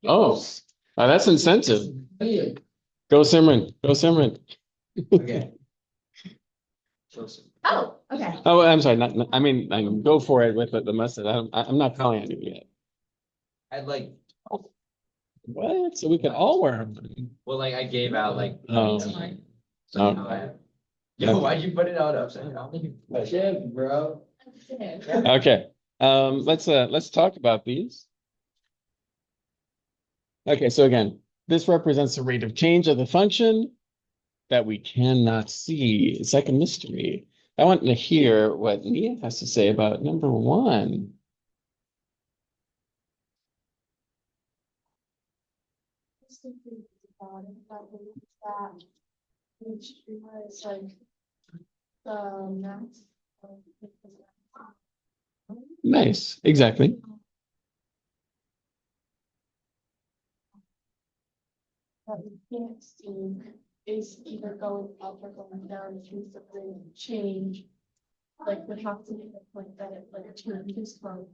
Oh, that's incentive. Go Simran. Go Simran. Okay. Oh, okay. Oh, I'm sorry. I mean, go for it with the message. I'm not calling on you yet. I'd like, What? So we can all wear them. well, like I gave out like. Oh. So, yo, why'd you put it out upside down? Shit, bro. Okay. Let's talk about these. Okay, so again, this represents the rate of change of the function that we cannot see. Second mystery. I want to hear what Nia has to say about number one. Which was like the max. Nice. Exactly. That we can't see is either going up or going down, which means the rate of change, like would have to be the point that it like changes from,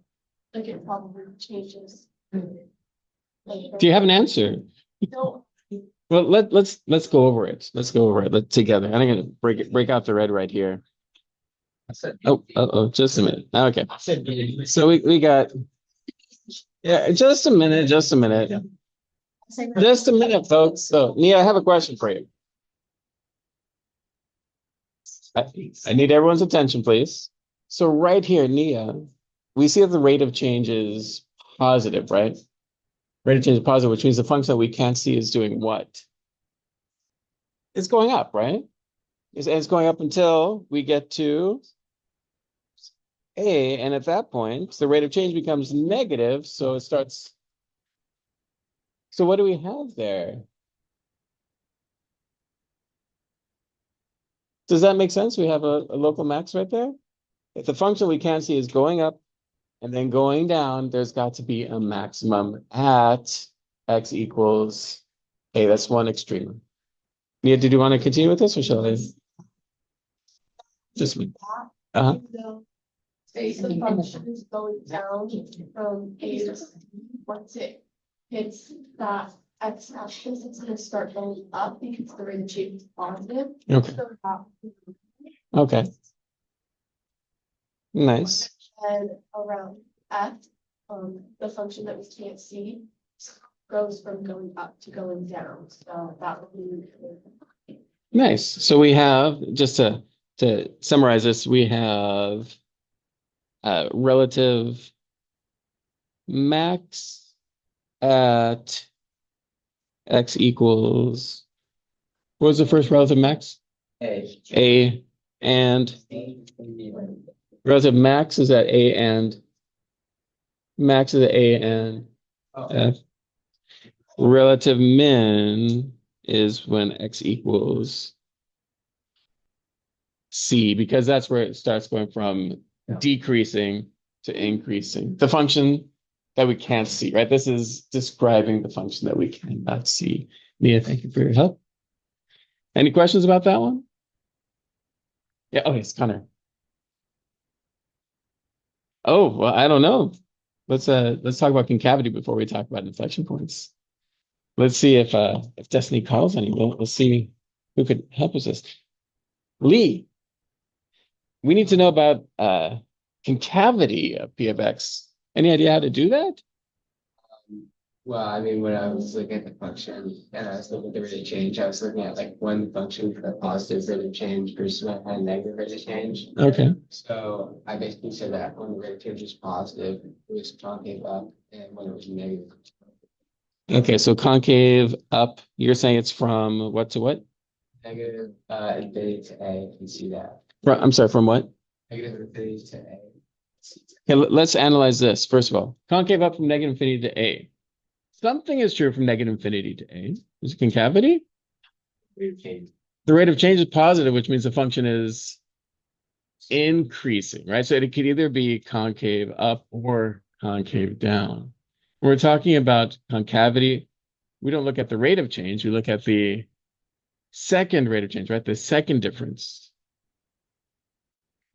like it probably changes. Like, Do you have an answer? no, Well, let's go over it. Let's go over it together. I'm gonna break out the red right here. Oh, just a minute. Okay. So we got, yeah, just a minute, just a minute. Just a minute, folks. So Nia, I have a question for you. I need everyone's attention, please. So right here, Nia, we see that the rate of change is positive, right? Rate of change is positive, which means the function that we can't see is doing what? It's going up, right? It's going up until we get to A, and at that point, the rate of change becomes negative, so it starts. So what do we have there? Does that make sense? We have a local max right there. If the function we can't see is going up and then going down, there's got to be a maximum at x equals A. That's one extreme. Nia, did you want to continue with this or shall I? Just me. Uh-huh. the function is going down from A to C. Once it hits that x axis, it's gonna start going up because the rate of change is positive. Okay. So that Okay. Nice. and around f, the function that we can't see goes from going up to going down. So that would be Nice. So we have, just to summarize this, we have relative max at x equals, what was the first relative max? A and relative max is at A and max is at A and F. Relative min is when x equals C, because that's where it starts going from decreasing to increasing. The function that we can't see, right? This is describing the function that we cannot see. Nia, thank you for your help. Any questions about that one? Yeah, oh, yes, Connor. Oh, well, I don't know. Let's talk about concavity before we talk about inflection points. Let's see if Destiny calls any. We'll see who could help us this. Lee, we need to know about concavity of P of X. Any idea how to do that? Well, I mean, when I was looking at the function and I was looking at the rate of change, I was looking at like one function for the positive rate of change versus one had negative rate of change. Okay. So I basically said that when the rate of change was positive, it was concave up, and when it was negative. Okay, so concave up, you're saying it's from what to what? Negative infinity to A, you can see that. I'm sorry, from what? Negative infinity to A. Okay, let's analyze this. First of all, concave up from negative infinity to A. Something is true from negative infinity to A. Is it concavity? Rate of change. The rate of change is positive, which means the function is increasing, right? So it could either be concave up or concave down. When we're talking about concavity, we don't look at the rate of change, we look at the second rate of change, right? The second difference.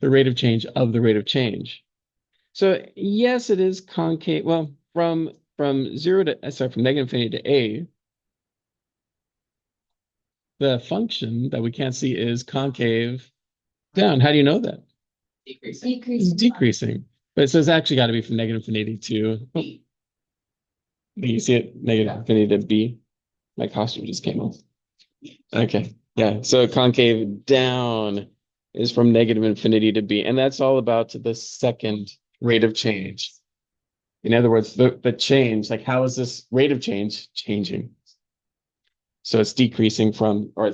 The rate of change of the rate of change. So yes, it is concave. Well, from from from negative infinity to a, the function that we can't see is concave down. How do you know that? Decreasing. It's decreasing. But it says actually got to be from negative infinity to, oh, you see it, negative infinity to b. My costume just came off. Okay. Yeah. So concave down is from negative infinity to b. And that's all about the second rate of change. In other words, the change, like how is this rate of change changing? So it's decreasing from, or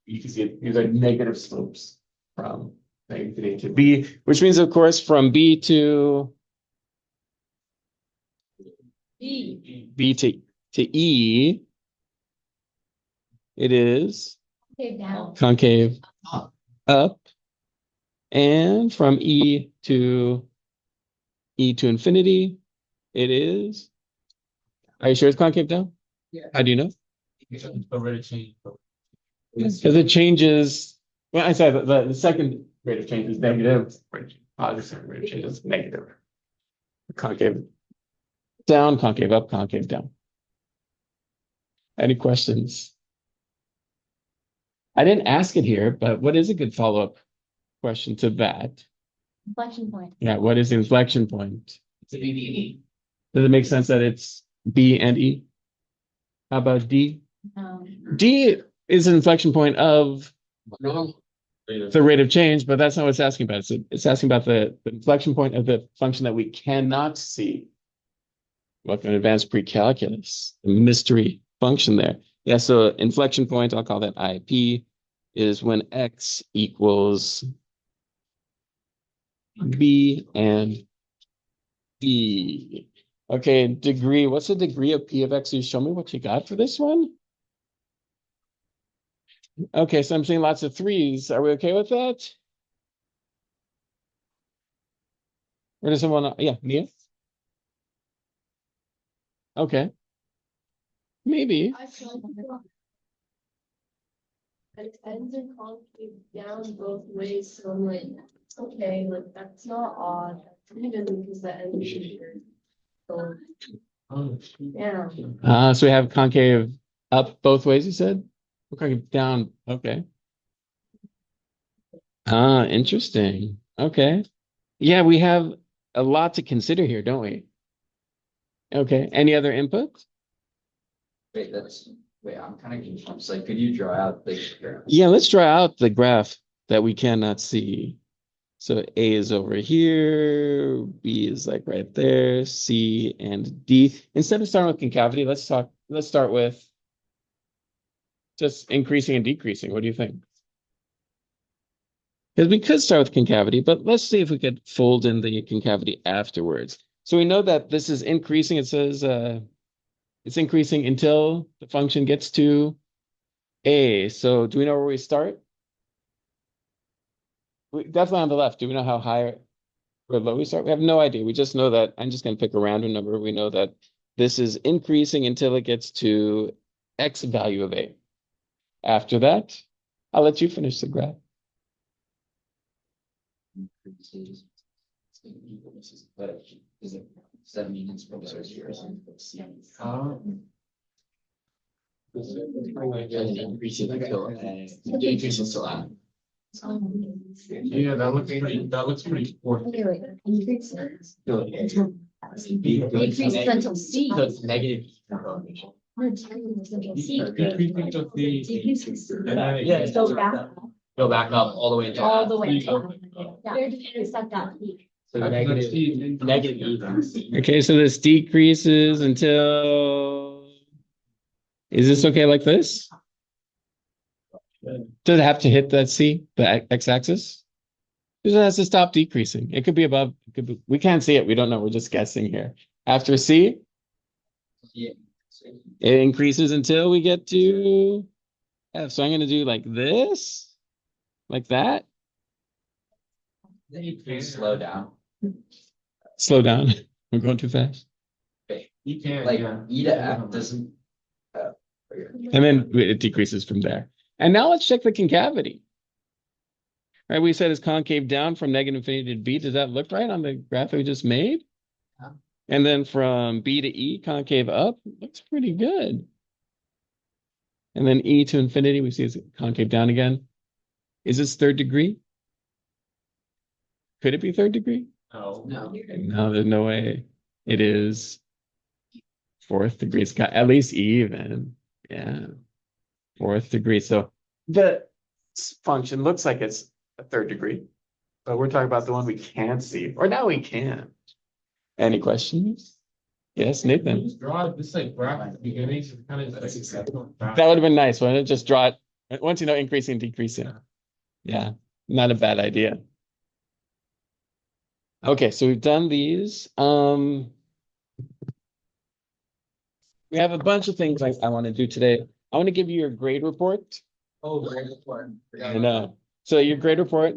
you can see it, these are negative slopes from negative infinity to b, which means, of course, from b to b to e, it is concave up, and from e to infinity, it is. Are you sure it's concave down? Yeah. How do you know? Already changed. Because it changes. Well, I said the second rate of change is negative. Positive rate of change is negative. Concave down, concave up, concave down. Any questions? I didn't ask it here, but what is a good follow-up question to that? Inflection point. Yeah, what is the inflection point? It's a BBE. Does it make sense that it's B and E? How about D? D is an inflection point of the rate of change, but that's not what it's asking about. It's asking about the inflection point of the function that we cannot see. Welcome to advanced pre-calculus, the mystery function there. Yeah, so inflection point, I'll call that IP, is when x equals B and E. Okay, degree. What's the degree of P of X? You show me what you got for this one. Okay, so I'm seeing lots of threes. Are we okay with that? Or does someone, yeah, Mia? Okay. Maybe. I feel like it ends in concave down both ways, so I'm like, okay, like that's not odd. Even because the end is here. So, yeah. So we have concave up both ways, you said? Or concave down. Okay. Interesting. Okay. Yeah, we have a lot to consider here, don't we? Okay. Any other input? Wait, I'm kind of confused. Like, could you draw out the graph? Yeah, let's draw out the graph that we cannot see. So A is over here, B is like right there, C and D. Instead of starting with concavity, let's start with just increasing and decreasing. What do you think? Because we could start with concavity, but let's see if we could fold in the concavity afterwards. So we know that this is increasing. It says it's increasing until the function gets to A. So do we know where we start? Definitely on the left. Do we know how high or low we start? We have no idea. We just know that I'm just going to pick a random number. We know that this is increasing until it gets to X value of A. After that, I'll let you finish the graph. Does that mean it's professor's years? Increasing until out. Yeah, that looks pretty important. Increases until C. So it's negative. Until C. Yeah. Go back, Go back up all the way down. all the way down. Yeah, where did you intersect that peak? So negative E. Okay, so this decreases until. Is this okay like this? Does it have to hit that C, the x-axis? It has to stop decreasing. It could be above. It could be, we can't see it. We don't know. We're just guessing here. After C, Yeah. it increases until we get to F. So I'm going to do like this, like that. Then you please slow down. Slow down. I'm going too fast. You can, Like yeah. E to F doesn't. And then it decreases from there. And now let's check the concavity. Right, we said it's concave down from negative infinity to B. Does that look right on the graph that we just made? Yeah. And then from B to E, concave up, looks pretty good. And then E to infinity, we see it's concave down again. Is this third degree? Could it be third degree? No. No, there's no way. It is fourth degree. It's got at least even. Yeah, fourth degree. So the function looks like it's a third degree, but we're talking about the one we can't see, or now we can. Any questions? Yes, Nathan. Draw this like graph at the beginning, so kind of like. That would have been nice, wouldn't it? Just draw it once you know increasing, decreasing. Yeah, not a bad idea. Okay, so we've done these. We have a bunch of things I want to do today. I want to give you your grade report. Oh, very important. I know. So your grade report,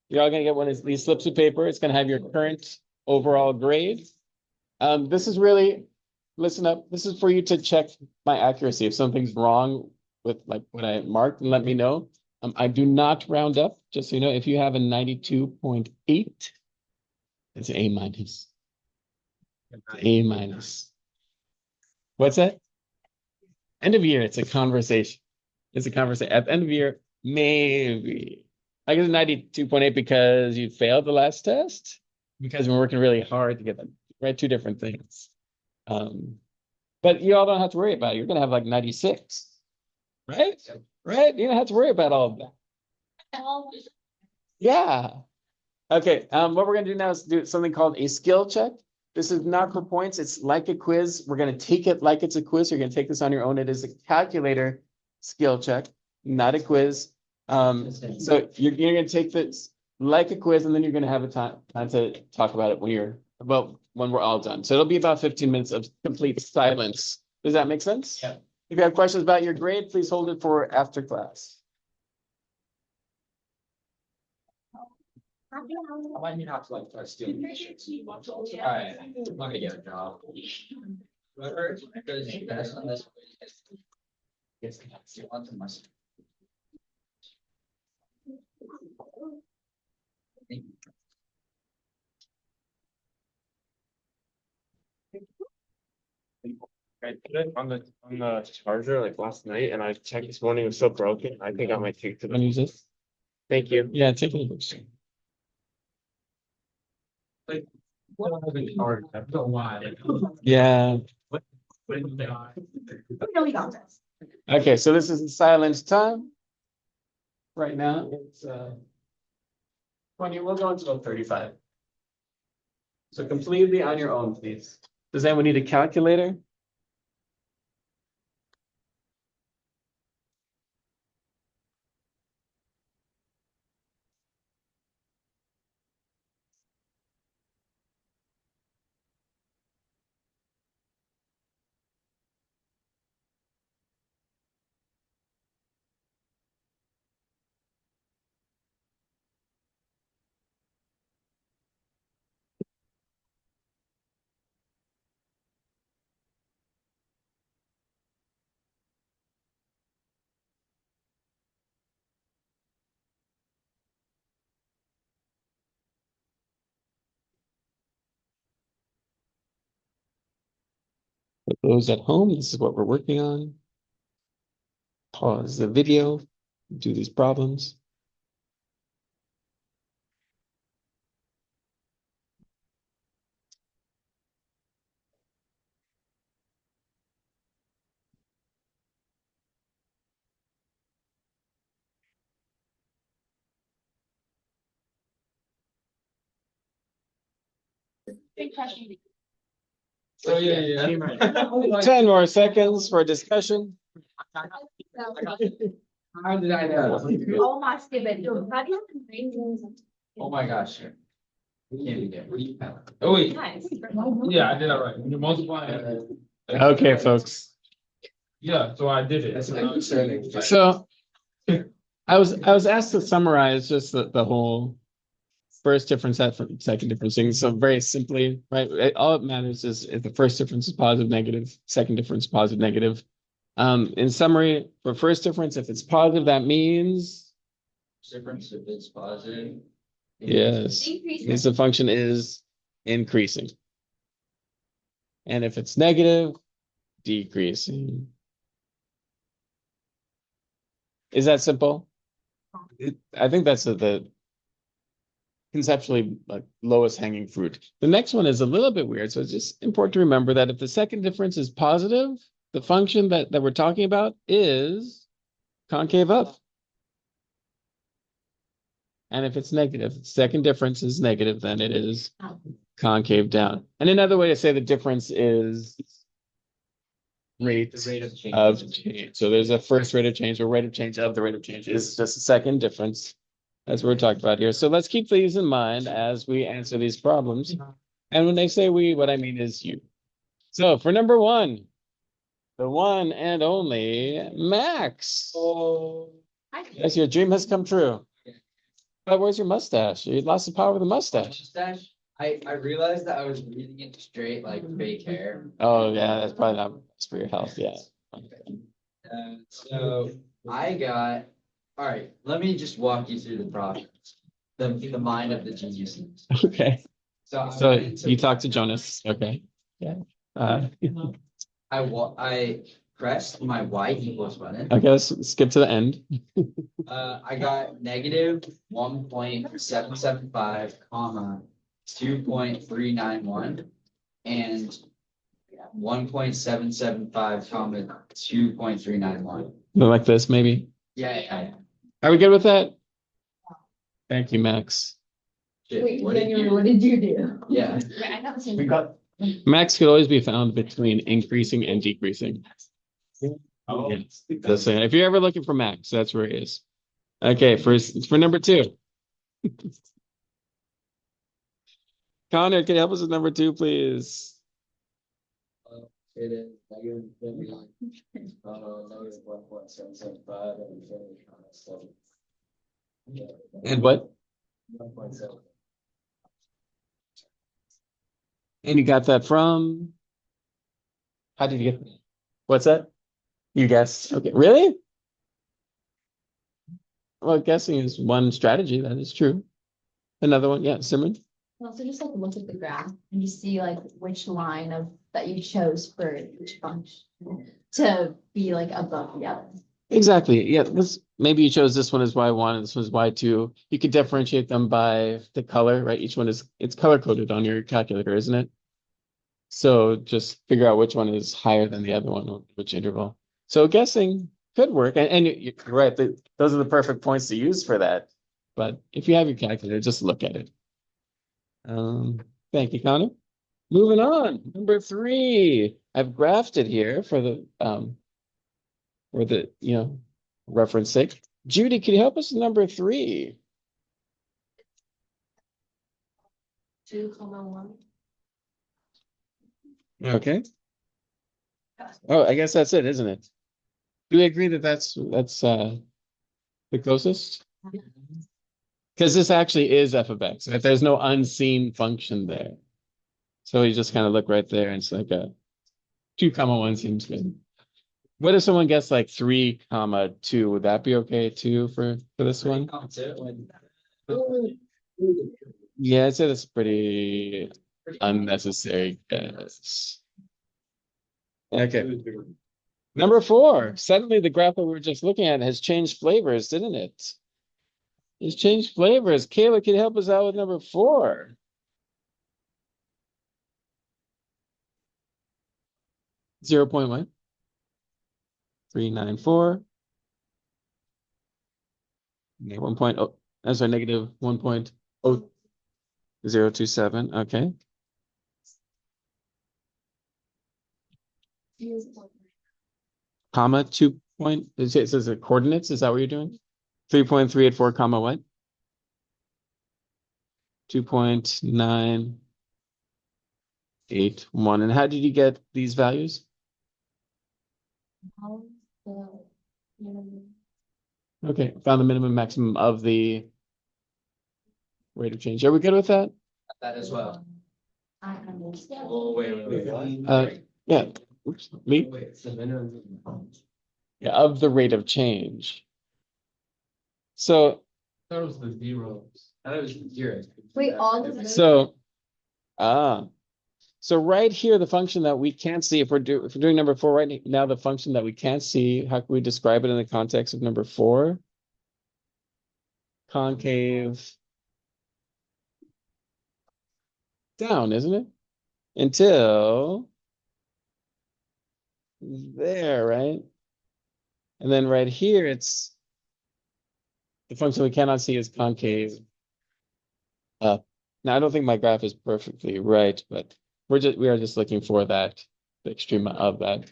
you're all gonna get one of these slips of paper. It's gonna have your current overall grade. This is really, listen up. This is for you to check my accuracy. If something's wrong with like what I marked, let me know. I do not round up, just so you know. If you have a 92.8, it's A minus. A minus. What's that? End of year, it's a conversation. It's a conversation. At the end of year, maybe. I get a 92.8 because you failed the last test, because we're working really hard to get them, right? Two different things. But you all don't have to worry about it. You're gonna have like 96, right? Right? You don't have to worry about all of that. Yeah. Okay. What we're gonna do now is do something called a skill check. This is not for points. It's like a quiz. We're going to take it like it's a quiz. You're going to take this on your own. It is a calculator skill check, not a quiz. So you're going to take this like a quiz, and then you're going to have a time to talk about it when we're all done. So it'll be about 15 minutes of complete silence. Does that make sense? Yeah. If you have questions about your grade, please hold it for after class. I might need to like start stealing pictures. Alright, I'm gonna get a job. Whoever does best on this gets to steal onto my. I put it on the charger like last night, and I checked this morning. It was so broken. I think I might take to Want to use this? Thank you. Yeah, take a look. I don't have any card. I don't know why. Yeah. When they are. Okay, so this is the silence time. Right now, it's 20, we'll go until 35. So completely on your own, please. Does anyone need a calculator? For those at home, this is what we're working on. Pause the video, do these problems. Oh, yeah. 10 more seconds for discussion. How did I know? Oh my stupid. Oh my gosh. We can't even get read. Oh wait, Nice. yeah, I did that right. When you multiply. Okay, folks. Yeah, so I did it. That's like concerning. So I was asked to summarize just the whole first difference, second difference thing. So very simply, right? All it matters is if the first difference is positive, negative, second difference positive, negative. In summary, for first difference, if it's positive, that means Difference if it's positive. yes, means the function is increasing. And if it's negative, decreasing. Is that simple? I think that's the conceptually like lowest hanging fruit. The next one is a little bit weird. So it's just important to remember that if the second difference is positive, the function that we're talking about is concave up. And if it's negative, second difference is negative, then it is concave down. And another way to say the difference is rate of change. So there's a first rate of change or rate of change of the rate of change is just a second difference. That's what we're talking about here. So let's keep these in mind as we answer these problems. And when they say we, what I mean is you. So for number one, the one and only Max. Yes, your dream has come true. But where's your mustache? You lost the power of the mustache. Mustache. I realized that I was breathing into straight like fake hair. Oh yeah, that's probably not best for your health. Yeah. So I got, all right, let me just walk you through the process. The mind of the geniuses. Okay. So I So went into- you talked to Jonas. Okay. Yeah. I pressed my y equals button. Okay, let's skip to the end. I got negative 1.775 comma 2.391 and 1.775 comma 2.391. Like this, maybe. Yeah. Are we good with that? Thank you, Max. Shit, Wait, what did Daniel, you? what did you do? Yeah. Wait, I got the same. We got Max could always be found between increasing and decreasing. Oh. Yes, just saying. If you're ever looking for Max, that's where he is. Okay, for number two. Connor, can you help us with number two, please? It is negative negative 1.775 and finish on a 7. And what? 1.7. And you got that from? How did you get that? What's that? You guessed. Okay, really? Well, guessing is one strategy. That is true. Another one, yeah, Simran. Also just like look at the graph and you see like which line of that you chose for each function to be like above the other. Exactly. Yeah, this maybe you chose this one as Y1 and this was Y2. You could differentiate them by the color, right? Each one is it's color coded on your calculator, isn't it? So just figure out which one is higher than the other one, or which interval. So guessing could work, and you're right. Those are the perfect points to use for that. But if you have your calculator, just look at it. Thank you, Connor. Moving on, number three. I've graphed it here for the reference sake. Judy, can you help us with number three? 2,1. Okay. Oh, I guess that's it, isn't it? Do we agree that that's the closest? Because this actually is f of x, right? There's no unseen function there. So you just kind of look right there and it's like a 2,1 seems good. What if someone gets like 3,2? Would that be okay too for this one? Yeah, I'd say that's pretty unnecessary guess. Okay. Number four. Suddenly the graph that we were just looking at has changed flavors, didn't it? It's changed flavors. Kayla, can you help us out with number four? Zero point one. 394. Negative 1.0. I'm sorry, negative 1.0027. Okay. Comma 2 point. It says the coordinates. Is that what you're doing? 3.384 comma what? 2.981. And how did you get these values? How's the minimum? Okay, found the minimum maximum of the rate of change. Are we good with that? That as well. I understand. Oh, wait. Yeah. Oops, me? Wait, the minimum. Yeah, of the rate of change. So, That was the zeros. That was the zeros. Wait, all the so, ah, So right here, the function that we can't see, if we're doing number 4 right now, the function that we can't see, how can we describe it in the context of number 4? Concave down, isn't it? Until there, right? And then right here, it's the function we cannot see is concave up. Now, I don't think my graph is perfectly right, but we are just looking for that, the extreme of that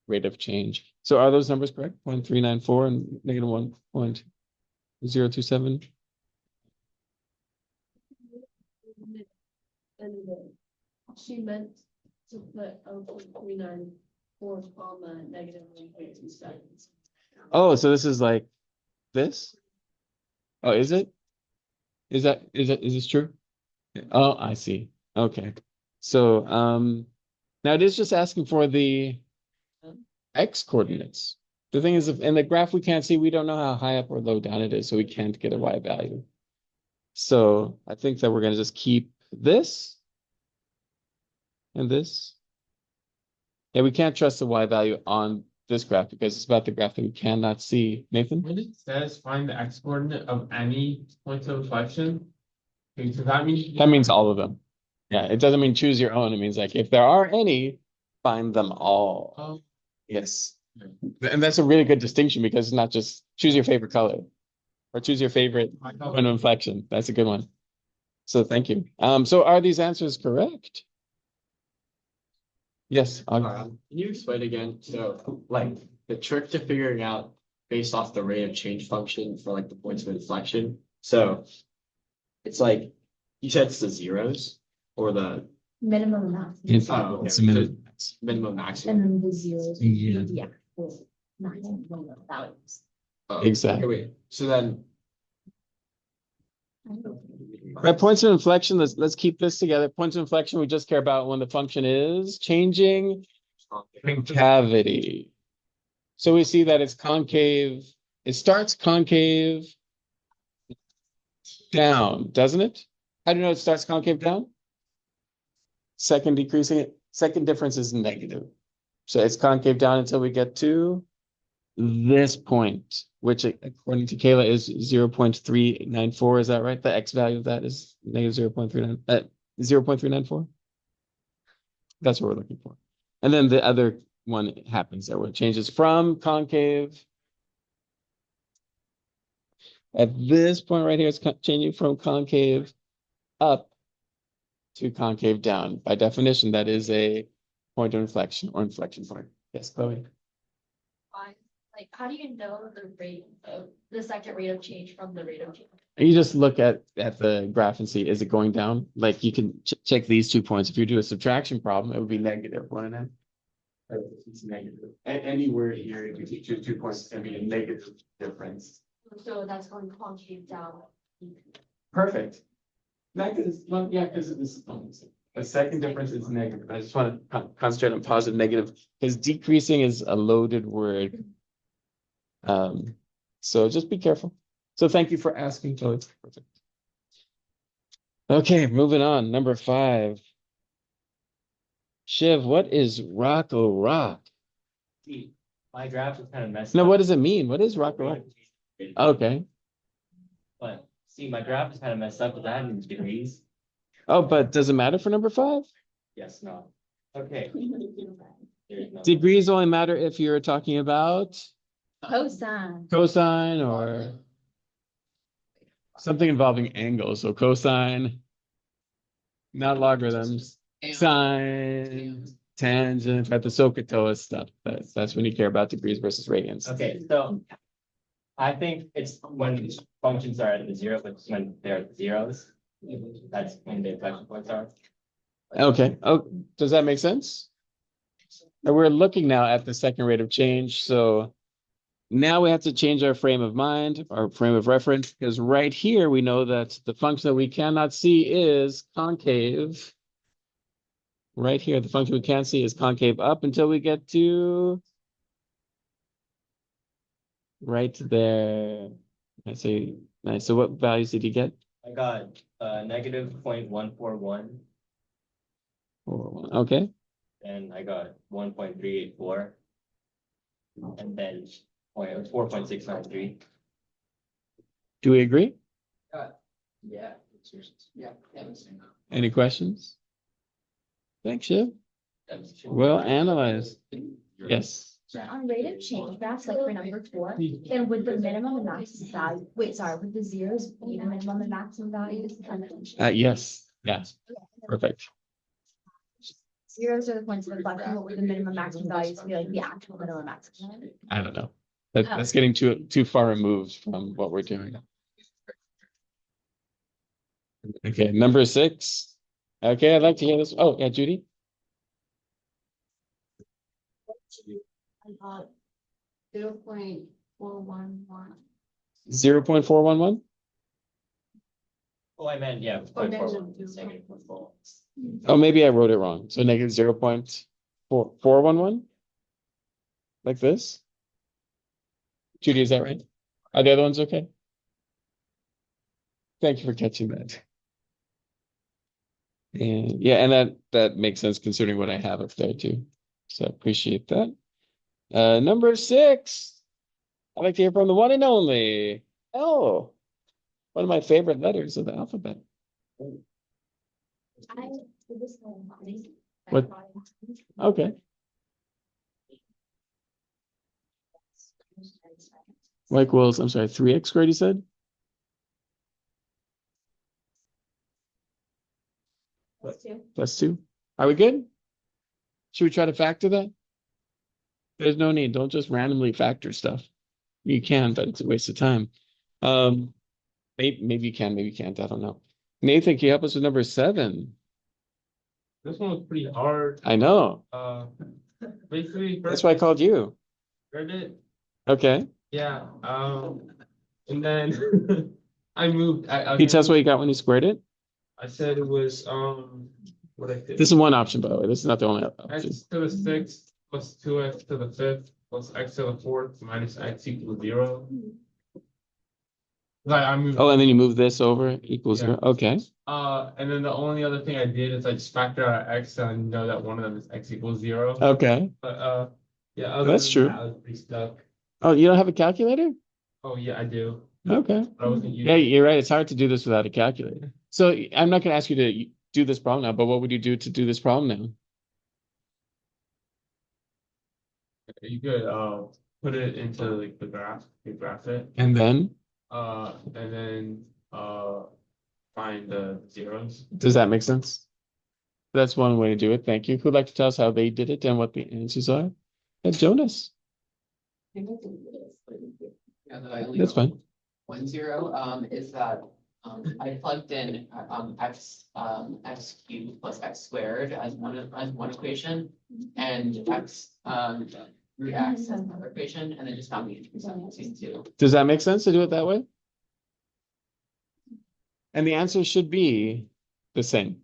rate of change. So are those numbers correct? 0.394 and negative 1.027? And she meant to put 0.394 comma negative 1.27. Oh, so this is like this? Oh, is it? Is this true? Oh, I see. Okay. So, now it is just asking for the x coordinates. The thing is, if in the graph we can't see, we don't know how high up or low down it is, so we can't get a y value. So I think that we're going to just keep this and this. Yeah, we can't trust the y value on this graph because it's about the graph that we cannot see. Nathan? When it says find the x coordinate of any point of inflection, okay, so that means. That means all of them. Yeah, it doesn't mean choose your own. It means like if there are any, find them all. Oh, Yes. And that's a really good distinction because it's not just choose your favorite color or choose your favorite point of inflection. That's a good one. So thank you. So are these answers correct? Yes. Can you explain again? So, like, the trick to figuring out based off the rate of change function for like the points of inflection. So, it's like you said it's the zeros or the Minimum amount. It's- oh, okay. it's a minute. Minimum maximum. And then the zeros. Yeah. Yeah. Maximum values. Oh, Exactly. okay, wait. So then, Right, points of inflection, let's keep this together. Points of inflection, we just care about when the function is changing concavity. So we see that it's concave. It starts concave down, doesn't it? How do you know it starts concave down? Second decreasing it. Second difference is negative. So it's concave down until we get to this point, which according to Kayla is 0.394. Is that right? The x value of that is negative 0.394. That's what we're looking for. And then the other one happens there where it changes from concave. At this point right here, it's changing from concave up to concave down. By definition, that is a point of inflection or inflection point. Yes, Chloe. Like, how do you know the rate of the second rate of change from the rate of change? You just look at the graph and see, is it going down? Like you can check these 2 points. If you do a subtraction problem, it would be negative 1.5. It's negative. Anywhere here, if you choose 2 points, it's going to be a negative difference. So that's going concave down. Perfect. Because this the second difference is negative. I just want to concentrate on positive, negative, because decreasing is a loaded word. So just be careful. So thank you for asking, Chloe. Perfect. Okay, moving on. Number 5. Shiv, what is Rocco Rock? My graph is kind of messed No, up. what does it mean? What is Rocco Rock? Okay. But see, my graph is kind of messed up with that in degrees. Oh, but does it matter for number 5? Yes, no. Okay. There's no- Degrees only matter if you're talking about Cosine. cosine or something involving angles. So cosine, not logarithms, sine, tangent, right? The SOHCAHTOA stuff. That's when you care about degrees versus radians. Okay, so I think it's when functions are at the zero, but when they're at zeros, that's when the inflection points are. Okay. Oh, does that make sense? And we're looking now at the second rate of change. So now we have to change our frame of mind, our frame of reference, because right here we know that the function that we cannot see is concave. Right here, the function we can't see is concave up until we get to right there. I say nice. So what values did you get? I got negative 0.141 4, 1. Okay. Then I got 1.384. And then 4.693. Do we agree? Yeah. Yeah. Any questions? Thanks, Shiv. Well analyzed. Yes. So on rate of change graphs, like for number 4, then would the minimum and maximum value, wait, sorry, would the zeros be the minimum and maximum values? Yes. Yes. Perfect. Zeros are the points of inflection, what would the minimum maximum values be, like the actual minimum maximum? I don't know. That's getting too far removed from what we're doing. Okay, number 6. Okay, I'd like to hear this. Oh, yeah, Judy. 0.411. 0.411. Oh, I meant, yeah. Or 0.41. negative 2.4. Oh, maybe I wrote it wrong. So negative 0.4411. Like this. Judy, is that right? Are the other ones okay? Thank you for catching that. And yeah, and that makes sense considering what I have up there too. So I appreciate that. Number 6. I'd like to hear from the one and only L. One of my favorite letters of the alphabet. I did this one. What? Okay. Like Will's, I'm sorry, 3x squared, you said? +2. Are we good? Should we try to factor that? There's no need. Don't just randomly factor stuff. You can, but it's a waste of time. Maybe you can, maybe you can't. I don't know. Nathan, can you help us with number 7? This one was pretty hard. I know. Basically, That's why I called you. read it. Okay. Yeah. And then I moved. Can you tell us what you got when you squared it? I said it was what I did. This is one option, by the way. This is not the only option. X to the 6th plus 2x to the 5th plus x to the 4th minus x equals 0. Like I moved. Oh, and then you move this over equals Yeah. 0. Okay. And then the only other thing I did is I just factor out x and I know that one of them is x equals 0. Okay. But yeah, other That's than true. that, I was pretty stuck. Oh, you don't have a calculator? Oh yeah, I do. Okay. But I wasn't Yeah, using. you're right. It's hard to do this without a calculator. So I'm not going to ask you to do this problem now, but what would you do to do this problem now? You could put it into like the graph, you graph it, And then, and then find the zeros. does that make sense? That's one way to do it. Thank you. Who'd like to tell us how they did it and what the answers are? Jonas. Yeah, no, I only That's know fine. 1 0, is that, I plugged in, x cubed plus x squared as one equation. And x, root x as another equation, and then just found the intersection between two. Does that make sense to do it that way? And the answer should be the same.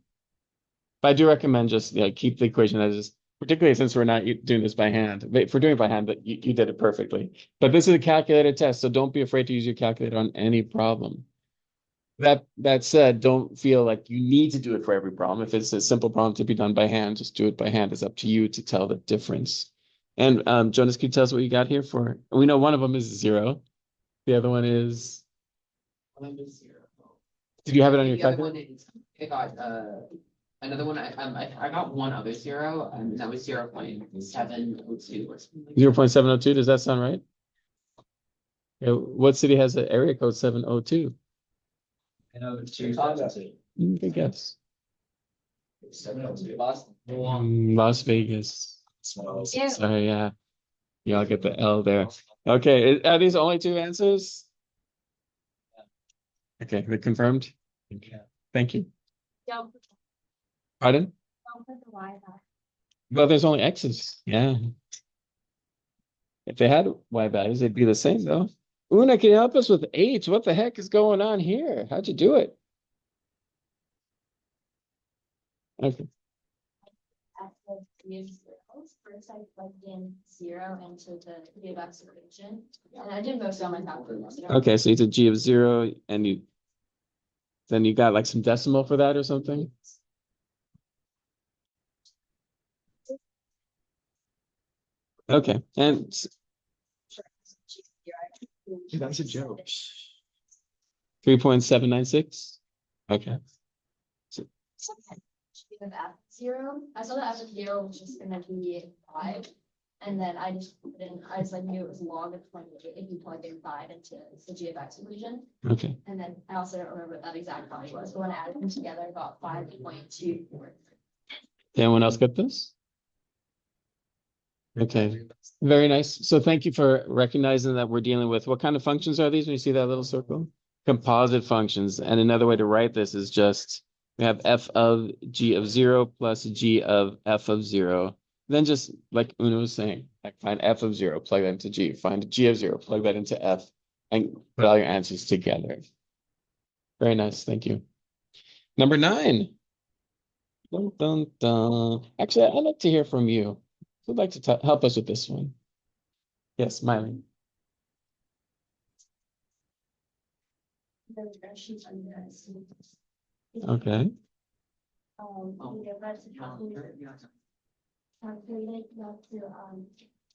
But I do recommend just keep the equation as is, particularly since we're not doing this by hand. But if we're doing it by hand, but you did it perfectly. But this is a calculator test, so don't be afraid to use your calculator on any problem. That said, don't feel like you need to do it for every problem. If it's a simple problem to be done by hand, just do it by hand. It's up to you to tell the difference. And Jonas, can you tell us what you got here for? We know one of them is 0. The other one is. One is 0. Did you have it on your The other calculator? one is, I got, another one, I got one other 0, and that was 0.702 or something like that. 0.702. Does that sound right? Yeah, what city has an area code 702? I know two. Good guess. 702. Las Vegas. Yeah. Sorry, yeah. Yeah, I'll get the L there. Okay, are these only 2 answers? Okay, they're confirmed. Thank you. Don't Pardon? put the Y back. Well, there's only X's. Yeah. If they had Y values, they'd be the same though. Una, can you help us with H? What the heck is going on here? How'd you do it? Okay. After 3 zeros, first I plugged in 0 into the G of x equation, and I did most of my calculations. Okay, so you did G of 0 and then you got like some decimal for that or something? Okay, and That's a joke. 3.796. Okay. With F0, I saw that F0 was just gonna be 5. And then I just put in, I just like knew it was log of 28 if you plug in 5 into the g of x equation. Okay. And then I also don't remember what that exact value was, but when I added them together, I got 5.24. Anyone else get this? Okay. Very nice. So thank you for recognizing that we're dealing with what kind of functions are these when you see that little circle? Composite functions. And another way to write this is just we have f of g of 0 plus g of f of 0. Then just like Una was saying, like find f of 0, plug that into g, find g of 0, plug that into f, and put all your answers together. Very nice. Thank you. Number 9. Dun, dun, dun. Actually, I'd like to hear from you. Who'd like to help us with this one? Yes, Miley. The regressions are nice. Okay. We get that to calculate, you have to,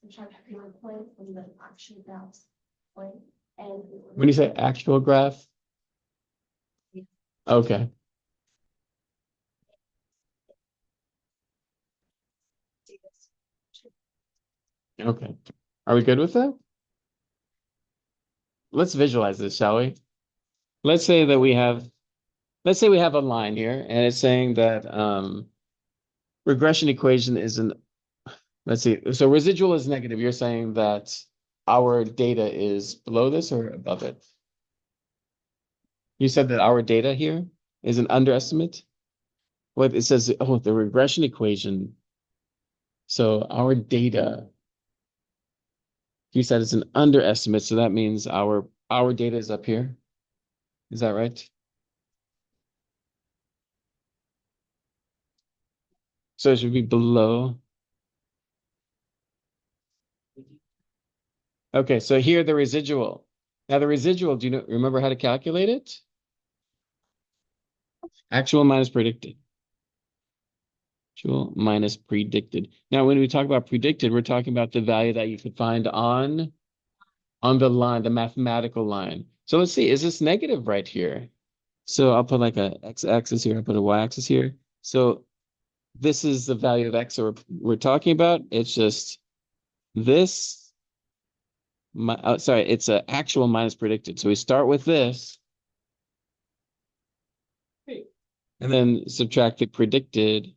subtract the point from the actual graph point. And When you say actual graph? Okay. Okay. Are we good with that? Let's visualize this, shall we? Let's say that let's say we have a line here and it's saying that regression equation is an, let's see, so residual is negative. You're saying that our data is below this or above it? You said that our data here is an underestimate? What it says, oh, the regression equation. So our data, you said it's an underestimate, so that means our data is up here. Is that right? So it should be below. Okay, so here the residual. Now the residual, do you remember how to calculate it? Actual minus predicted. Actual minus predicted. Now, when we talk about predicted, we're talking about the value that you could find on the line, the mathematical line. So let's see, is this negative right here? So I'll put like a x-axis here, I'll put a y-axis here. So this is the value of x we're talking about. It's just this. Sorry, it's an actual minus predicted. So we start with this. And then subtract the predicted,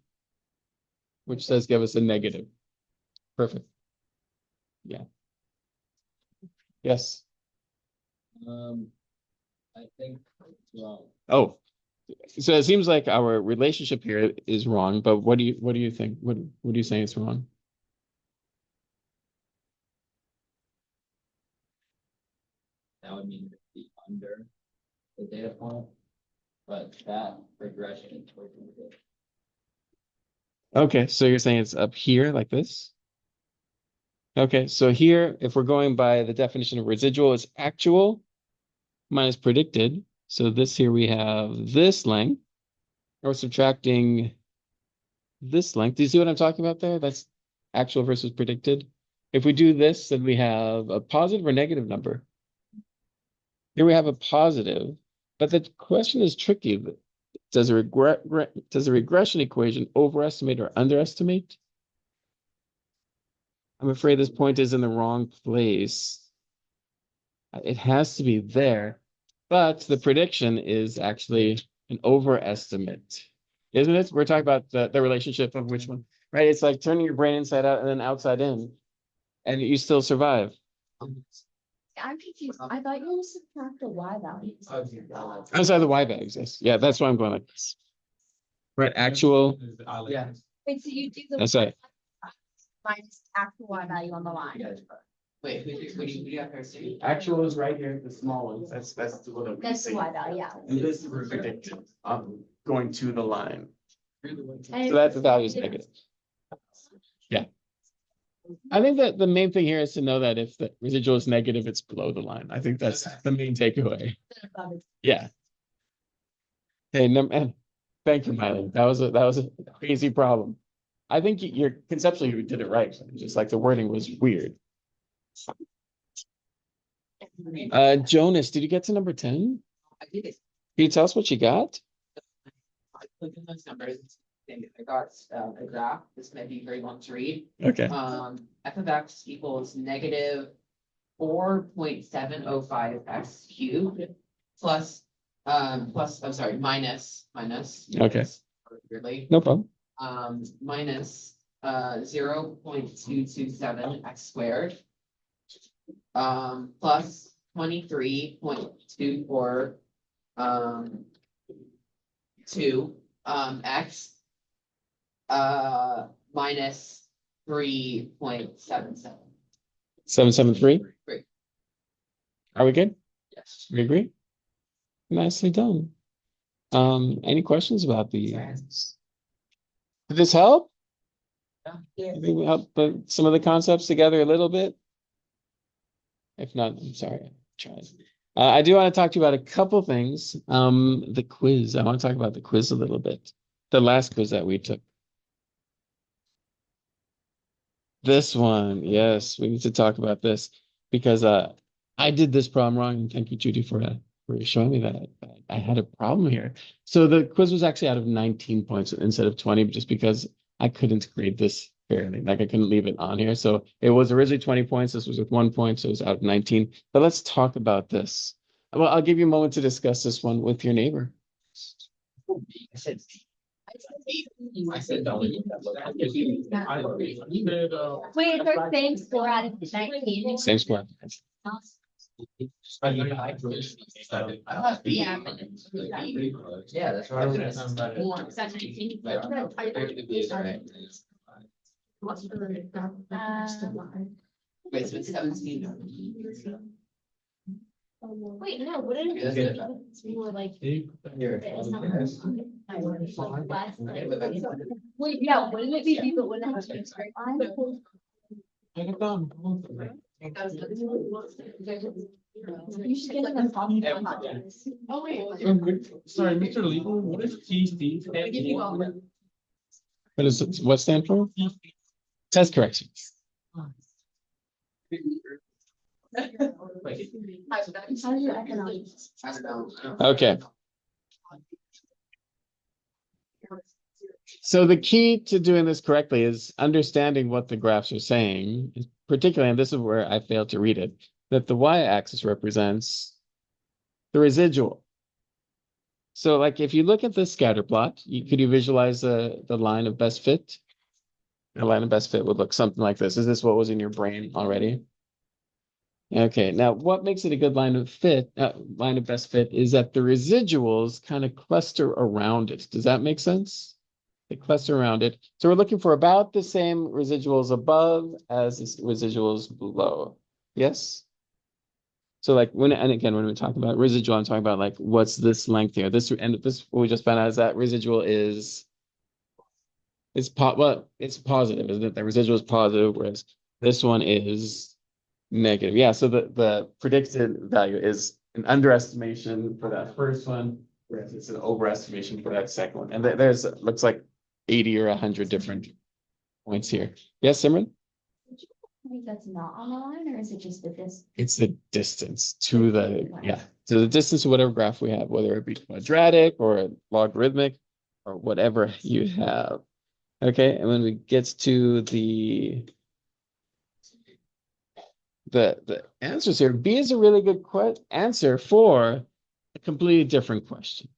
which does give us a negative. Perfect. Yeah. Yes. I think, well, Oh, so it seems like our relationship here is wrong, but what do you think? What are you saying is wrong? that would mean it'd be under the data point, but that regression towards the Okay, so you're saying it's up here like this? Okay, so here, if we're going by the definition of residual, it's actual minus predicted. So this here we have this length, or subtracting this length. Do you see what I'm talking about there? That's actual versus predicted. If we do this, then we have a positive or negative number. Here we have a positive, but the question is tricky. Does a regression equation overestimate or underestimate? I'm afraid this point is in the wrong place. It has to be there, but the prediction is actually an overestimate, isn't it? We're talking about the relationship of which one, right? It's like turning your brain inside out and then outside in, and you still survive. I'm confused. I thought you were subtract the y value. Outside the y values, yes. Yeah, that's why I'm going like this. Right, actual. Yeah. Wait, so you do the That's right. minus actual y value on the line. Wait, what do you have to say? Actual is right here, the small ones. That's the one that we That's the see. y value, yeah. And this is predicted. Going to the line. And So that the value is negative. Yeah. I think that the main thing here is to know that if the residual is negative, it's below the line. I think that's the main takeaway. Yeah. Hey, thank you, Miley. That was a crazy problem. I think you're conceptually you did it right. Just like the wording was weird. Jonas, did you get to number 10? I did it. Can you tell us what you got? I clicked on those numbers. And I got a graph. This might be very long to read. Okay. F of x equals negative 4.705 x cubed plus, I'm sorry, minus. Okay. Weirdly, No problem. minus 0.227 x squared. Plus 23.24 x minus 3.77. 773. Great. Are we good? Yes. We agree? Nicely done. Any questions about these? Did this help? Yeah. You think we helped put some of the concepts together a little bit? If not, I'm sorry. I tried. I do want to talk to you about a couple things. The quiz. I want to talk about the quiz a little bit. The last quiz that we took. This one, yes, we need to talk about this because I did this problem wrong. And thank you, Judy, for showing me that I had a problem here. So the quiz was actually out of 19 points instead of 20, just because I couldn't grade this fairly. Like I couldn't leave it on here. So it was originally 20 points. This was with 1 point, so it was out of 19. But let's talk about this. Well, I'll give you a moment to discuss this one with your neighbor. I said no. Wait, they're same score out of 19. Same score. Yeah. Yeah, that's what I was. Is that 19? Wait, so it's 17. Wait, no, what did That's it? good. It's more like. Here. It's not less, wait, yeah, wouldn't it be people wouldn't have to be straight line? You should get them off. Oh, wait. Sorry, Mr. Legal, what is TC? What does it, what stand for? Test correction. How's your economics? I don't know. Okay. So the key to doing this correctly is understanding what the graphs are saying, particularly, and this is where I failed to read it, that the y-axis represents the residual. So like if you look at this scatter plot, could you visualize the line of best fit? The line of best fit would look something like this. Is this what was in your brain already? Okay, now what makes it a good line of best fit is that the residuals kind of cluster around it. Does that make sense? They cluster around it. So we're looking for about the same residuals above as the residuals below. Yes? So like when we talk about residual, I'm talking about like what's this length here? This what we just found out is that residual is it's positive, isn't it? The residual is positive, whereas this one is negative. Yeah, so the predicted value is an underestimation for that first one, whereas it's an overestimation for that second one. And there's looks like 80 or 100 different points here. Yes, Simran? I think that's not on the line, or is it just the distance? It's the distance to the distance to whatever graph we have, whether it be quadratic or logarithmic or whatever you have. Okay, and when we get to the answers here, B is a really good answer for a completely different question.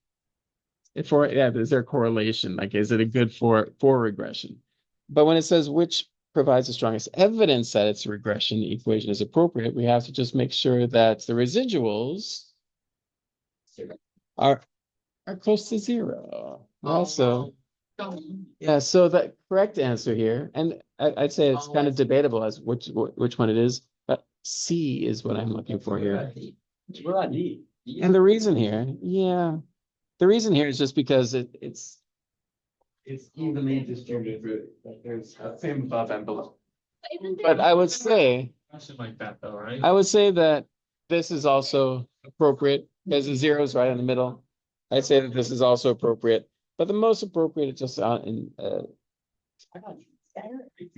Is there a correlation? Like, is it a good for regression? But when it says which provides the strongest evidence that its regression equation is appropriate, we have to just make sure that the residuals are close to zero. Also, yeah, so the correct answer here, and I'd say it's kind of debatable as which one it is, but C is what I'm looking for here. And the reason here, is just because it's evenly distributed. There's a same above and below. But I would say, Question like that though, right? I would say that this is also appropriate because the zero is right in the middle. I'd say that this is also appropriate, but the most appropriate is just out in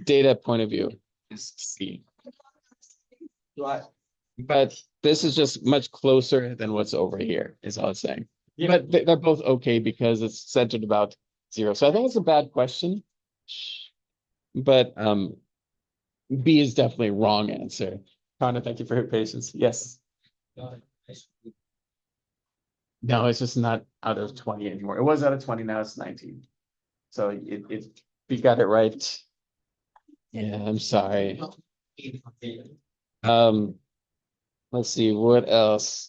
data point of view is C. Right. But this is just much closer than what's over here, is all it's saying. But they're both okay because it's centered about zero. So I think it's a bad question. But B is definitely wrong answer. Connor, thank you for your patience. Yes. No, it's just not out of 20 anymore. It was out of 20, now it's 19. So we got it right. Yeah, I'm sorry. Um, let's see, what else?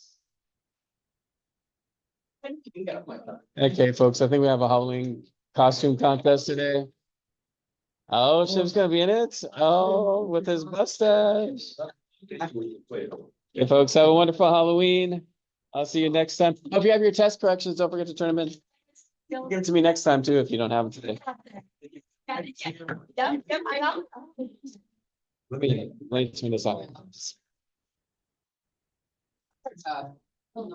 Okay, folks, I think we have a Halloween costume contest today. Oh, Shiv's gonna be in it. Oh, with his mustache. Okay, folks, have a wonderful Halloween. I'll see you next time. Oh, if you have your test corrections, don't forget to turn them in. Give it to me next time too if you don't have them today. Let me turn this off.